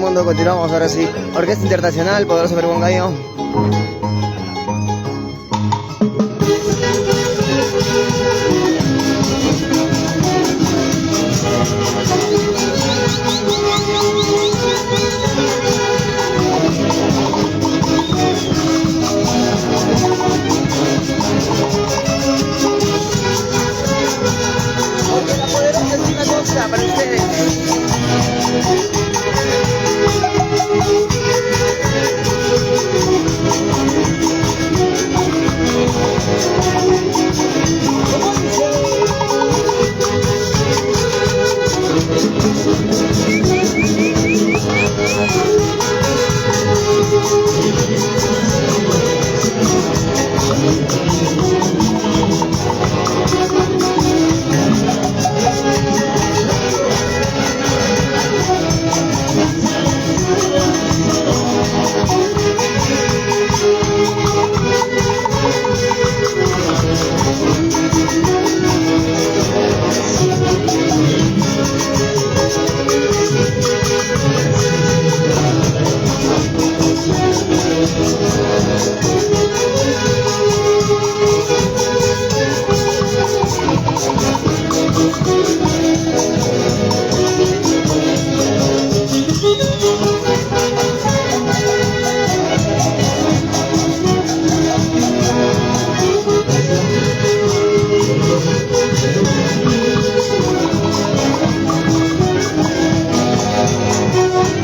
mundo. Continuamos ahora sí. Orquesta Internacional, Poderoso Perú Huancayo. Porque la poderosa es una cosa para ustedes.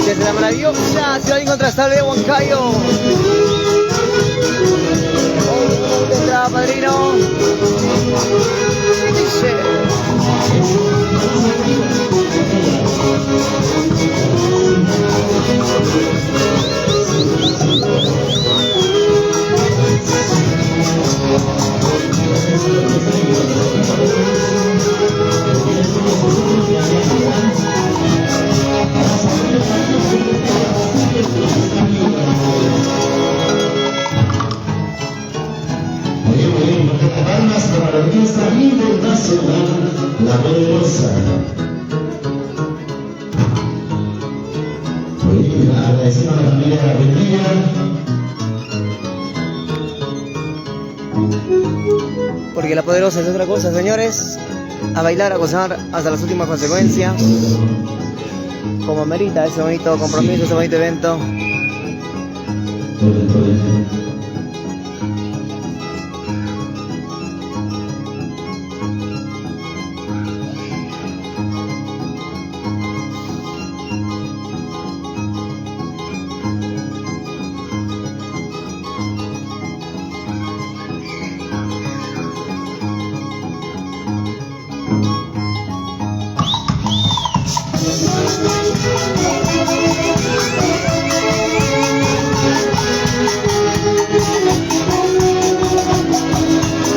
Desde la maravillosa ciudad incontrastable de Huancayo. Hoy tendrá padrino. Dice. Palmas para la Orquesta Internacional, La Poderosa. Hoy agradecemos a la familia Garmendia. Porque la poderosa es otra cosa, señores. A bailar, a gozar hasta las últimas consecuencias. Como amerita ese bonito compromiso, ese bonito evento.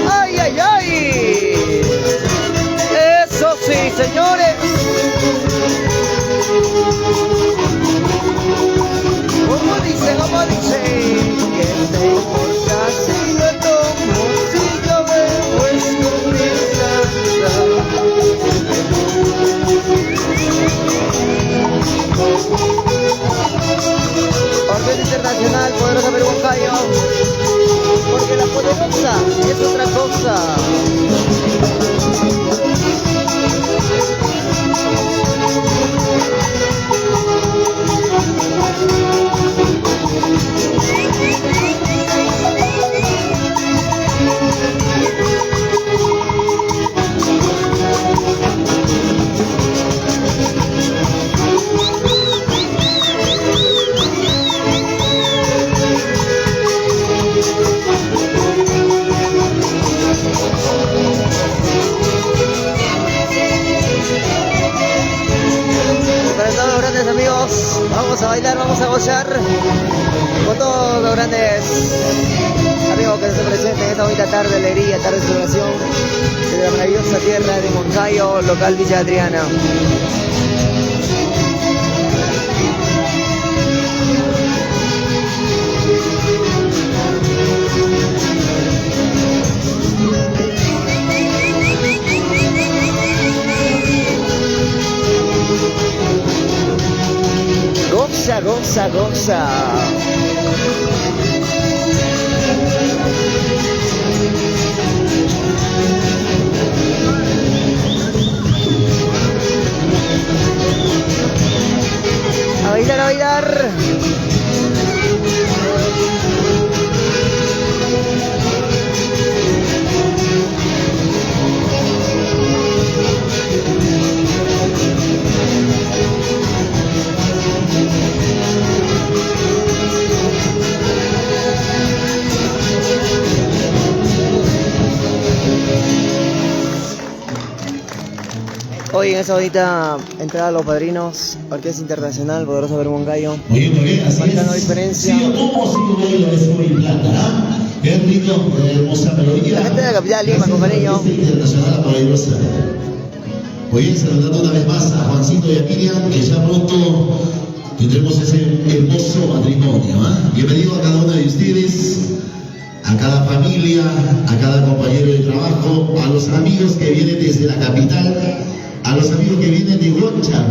¡Ay, ay, ay! ¡Eso sí, señores! ¿Cómo dice? ¿Cómo dice? ¿Qué te importa si no tomo? Si yo bebo es Orquesta Internacional, Poderosa Perú Huancayo. Porque la poderosa es otra cosa. Amigos, vamos a bailar, vamos a gozar con todos los grandes amigos que se presenten esta bonita tarde de alegría, tarde de celebración desde la maravillosa tierra de Huancayo, local Villa Adriana. goza, goza. A bailar, a bailar. Hoy en esa bonita entrada a los padrinos, Orquesta Internacional, Poderosa Perú Huancayo. Muy bien, así Marcando es. diferencia. Sí, como si baila es muy plata, ¿ah? Qué rico, hermosa melodía. La gente de la capital, Lima, con cariño. Orquesta Internacional Poderosa. Muy bien, saludando una vez más a Juancito y a Miriam, que ya pronto tendremos ese hermoso matrimonio, ¿ah? Bienvenido a cada uno de ustedes, a cada familia, a cada compañero de trabajo, a los amigos que vienen desde la capital, a los amigos que vienen de Huanchar,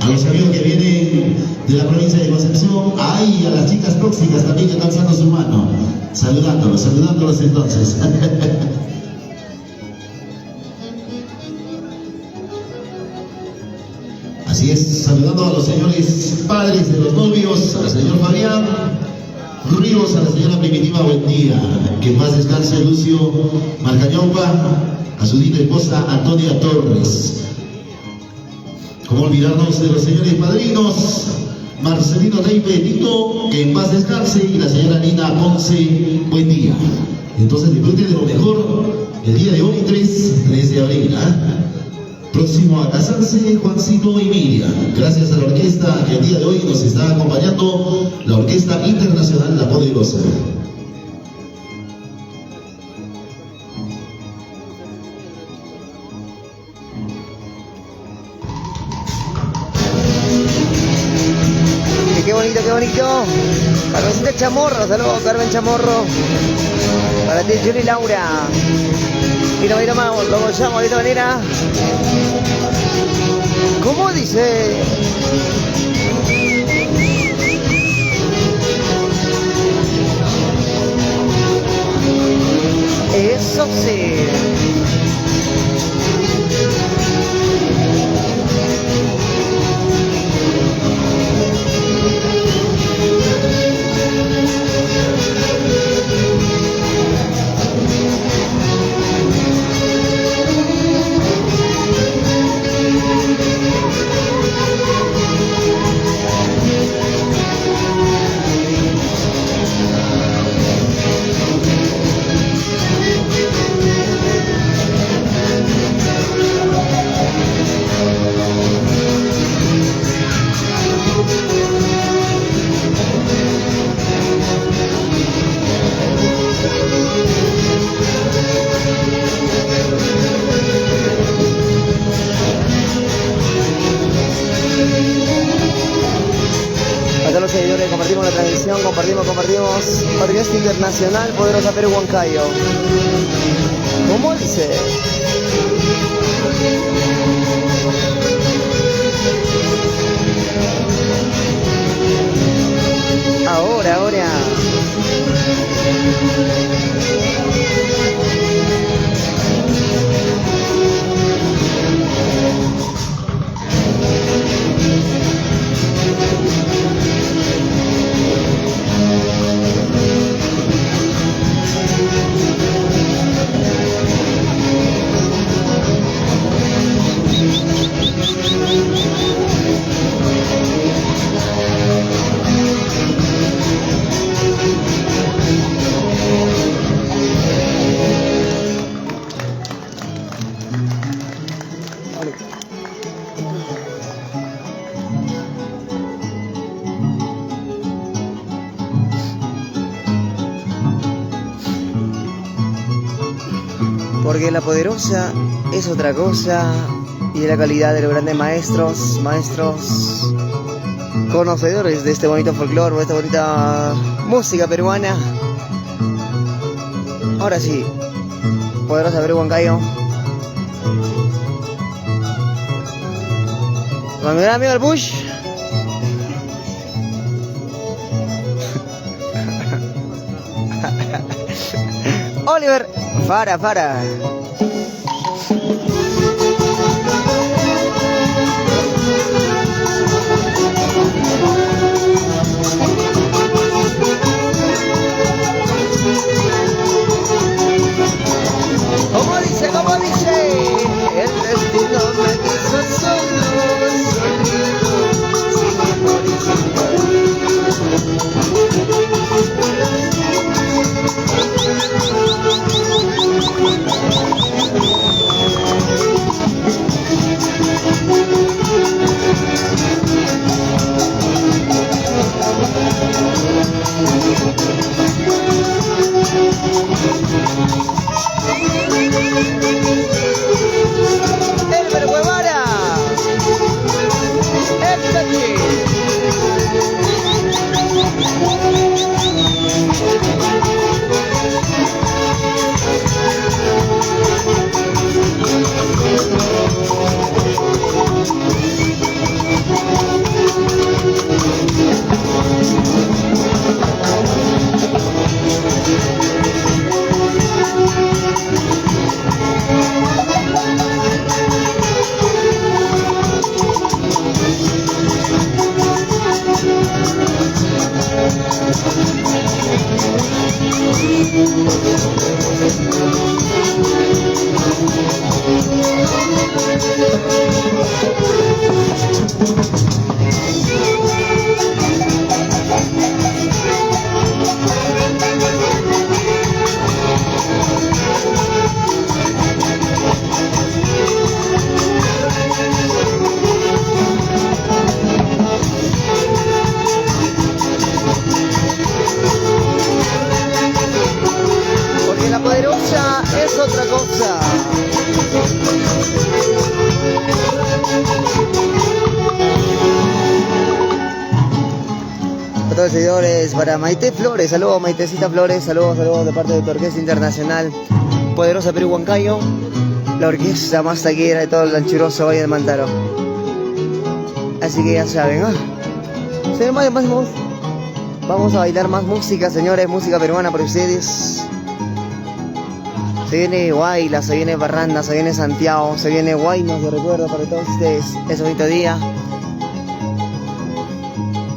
a los amigos que vienen de la provincia de Concepción, ahí a las chicas tóxicas también que están alzando su mano, saludándolos entonces. Así es, saludando a los señores padres de los novios, al señor Fabián Ríos, a la señora Primitiva Buendía, que en paz descanse Lucio Marcañomba, a su linda esposa Antonia Torres. Como olvidarnos de los señores padrinos, Marcelino Teipe Tito, que en paz descanse, y la señora Nina Ponce Buendía. Entonces disfruten de lo mejor el día de hoy, 3 de abril, ¿eh? Próximo a casarse, Juancito y Miriam. Gracias a la orquesta que el día de hoy nos está acompañando, la Orquesta Internacional La Poderosa. Qué bonito, qué bonito. Carmencita Chamorro, saludos Carmen Chamorro. Para ti, Juli Laura. Mira, mira más, lo llamo de esta manera. ¿Cómo dice? Eso sí. Los seguidores, compartimos la transmisión, compartimos Orquesta Internacional Poderosa Perú Huancayo. ¿Cómo dice? Ahora. Porque la Poderosa es otra cosa, y de la calidad de los grandes maestros conocedores de este bonito folclore, de esta bonita música peruana. Ahora sí, Poderosa Perú Huancayo. Con mi gran amigo el Bush. Oliver Fara. Como dice, el destino me quiso solo, sin amor y sin Elber Guevara, éxtate. Porque la poderosa es otra cosa. A todos los seguidores, para Maite Flores, saludos Maitecita Flores, saludos de parte de tu Orquesta Internacional Poderosa Perú Huancayo, la orquesta más taquera de todo el anchuroso Valle de Mantaro. Así que ya saben, vamos a bailar más música, señores, música peruana para ustedes. Se viene Guayla, se viene Barranda, se viene Santiago, se viene Guaymas de recuerdo para todos ustedes. Es un bonito día.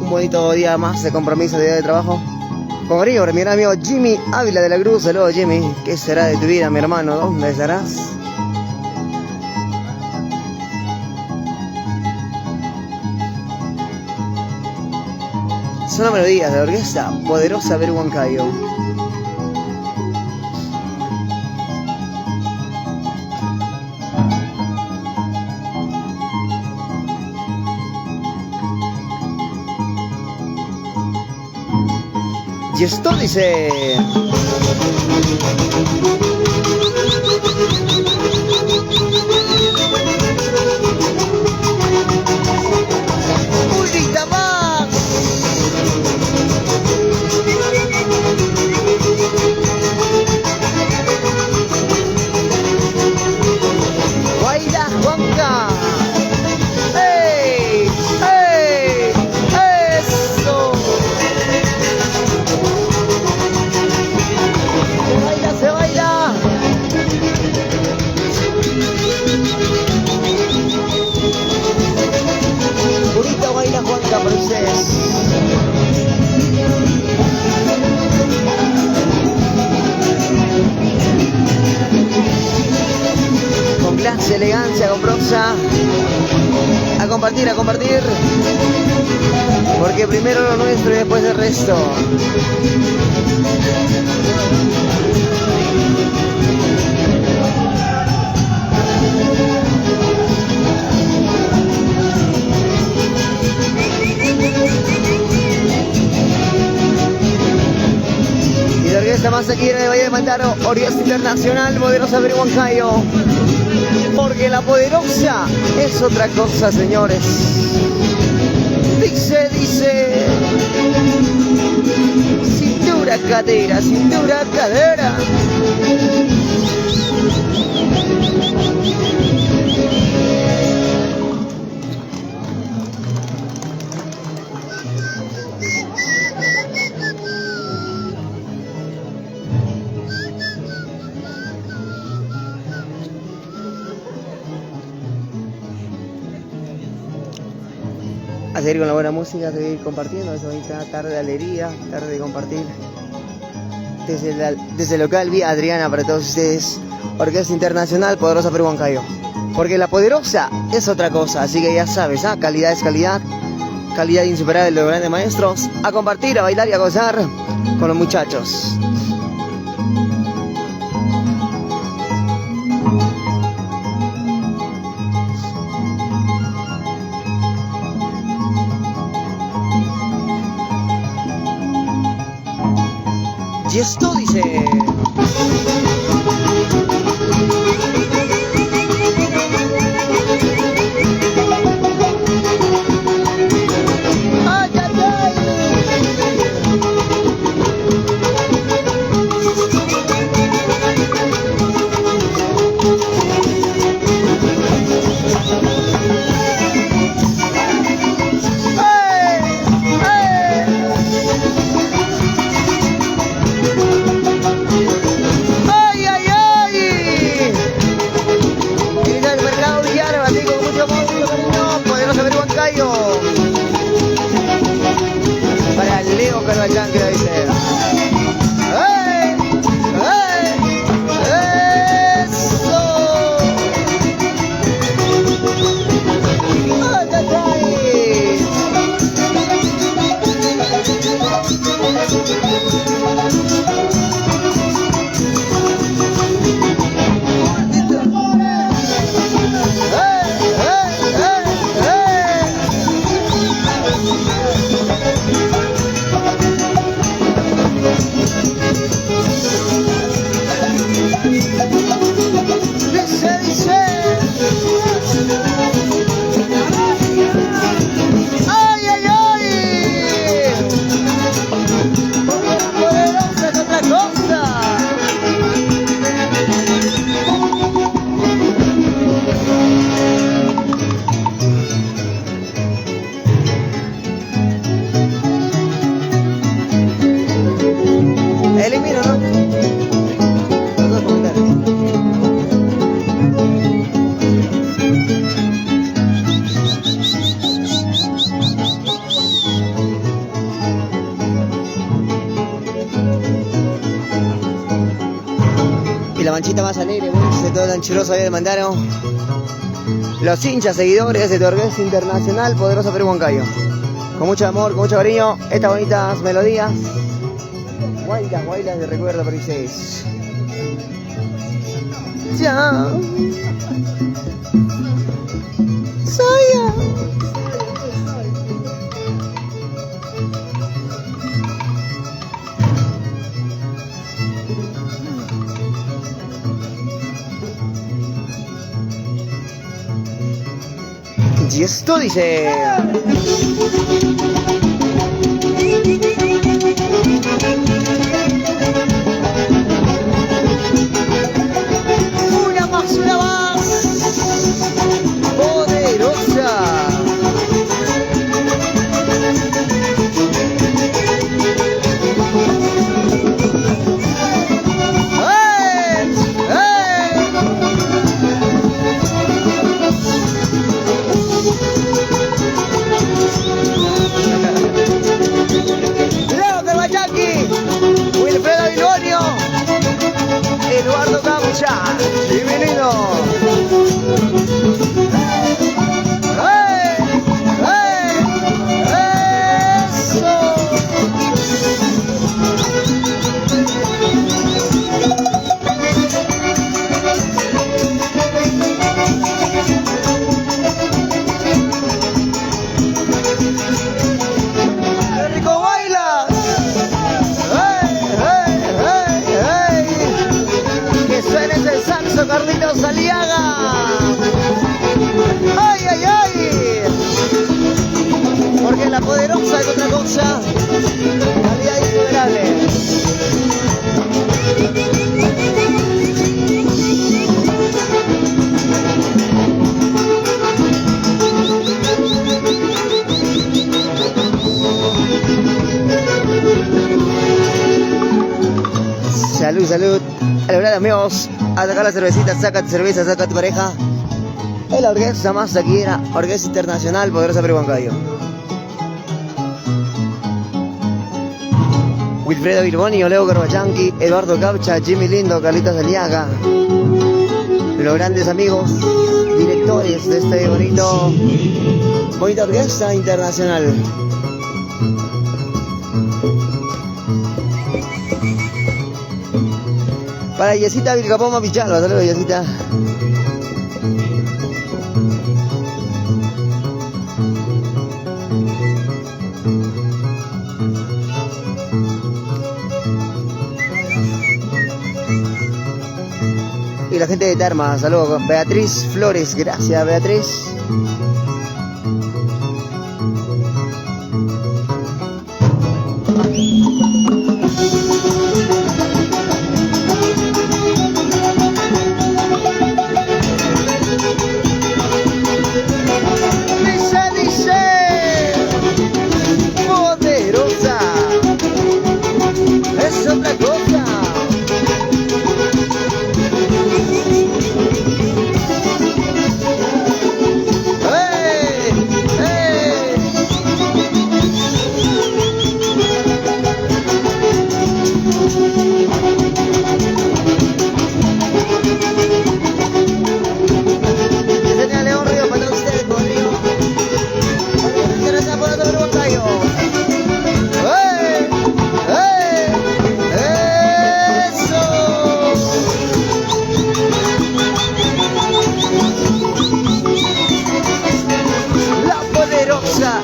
Un bonito día más de compromiso, de día de trabajo. Con Grigor, mi gran amigo Jimmy Ávila de la Cruz. Saludos, Jimmy. ¿Qué será de tu vida, mi hermano? ¿Dónde estarás? Son las melodías de la orquesta Poderosa Perú Huancayo. Y esto dice... ¡Pulita más! ¡Guayla Juanca! ¡Ey! ¡Ey! ¡Eso! Se baila. Bonita baila Juanca para ustedes. Con clase, elegancia, con prosa. A compartir. Porque primero lo nuestro y después el resto. Y la orquesta más taquera de Valle de Mantaro, Orquesta Internacional Poderosa Perú Huancayo. Porque la poderosa es otra cosa, señores. Dice, cintura, cadera. a seguir con la buena música, a seguir compartiendo esa bonita tarde de alegría, tarde de compartir. Desde el local Vía Adriana para todos ustedes, Orquesta Internacional Poderosa Perú Huancayo. Porque la poderosa es otra cosa, así que ya sabes, calidad es calidad, calidad insuperable de los grandes maestros. A compartir, a bailar y a gozar con los muchachos. Y esto dice... ¡Ay, ay, ay! Para Leo Carvajal, que lo dice. ¡Hey! ¡Hey! ¡Eso! ¡Ay, ay, ay! Elimino, ¿no? Los dos comentarios. Y la manchita más alegre, de todo el anchuroso ahí de mandaron los hinchas seguidores de tu Orquesta Internacional Poderosa Perú Huancayo. Con mucho amor, con mucho cariño, estas bonitas melodías. Guailas de recuerdo para ustedes. Ya. Soy yo. Y esto dice... Una más poderosa. ¡Hey! ¡Hey! Leo Carvajal, Wilfredo Vilorio, Eduardo Camucha, bienvenido. ¡Hey! ¡Hey! ¡Eso! ¡Qué rico bailas! Que suene ese saxo, Carlitos Aliaga. ¡Ay, ay, ay! Porque la poderosa es otra cosa. Calidad insuperable. Salud, salud. A la verdad, amigos, a sacar la cervecita, saca tu cerveza, saca tu pareja. Es la orquesta más taquillera, Orquesta Internacional Poderosa Perú Huancayo. Wilfredo Virbonio, Leo Gorbachanqui, Eduardo Caucha, Jimmy Lindo, Carlitos Aliaga, los grandes amigos, directores de este bonita orquesta internacional. Para Yesita Vilcapoma Pichalva, saludos Yesita. Y la gente de Terma, saludos. Beatriz Flores, gracias Beatriz. Poderosa, es otra cosa.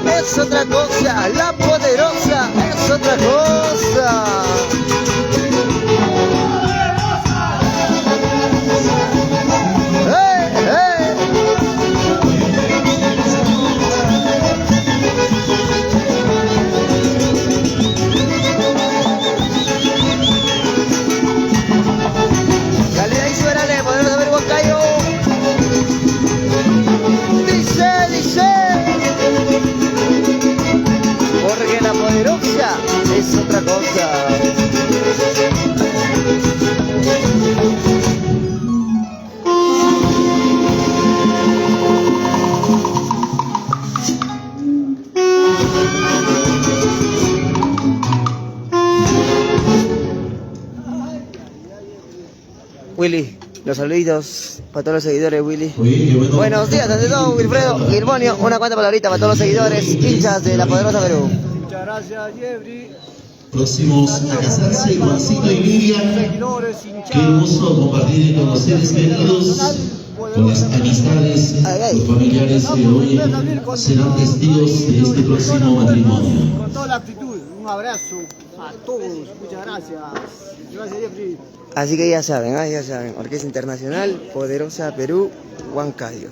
Es otra cosa, la poderosa es otra cosa. Calidad y suérale, podemos ver Huancayo. Dice. Porque la poderosa es otra cosa. Willy, los saluditos para todos los seguidores, Willy. Buenos días, ante todo, Wilfredo Virbonio, una cuanta palabrita para todos los seguidores, hinchas de la poderosa Perú. Muchas gracias, Jeffrey. Próximos a casarse, Juancito y Lidia. Qué hermoso compartir con los seres queridos, con las amistades, los familiares que hoy serán testigos de este próximo matrimonio. Con toda la actitud, un abrazo a todos. Muchas gracias. Gracias, Jeffrey. Así que ya saben, Orquesta Internacional, Poderosa Perú, Huancayo.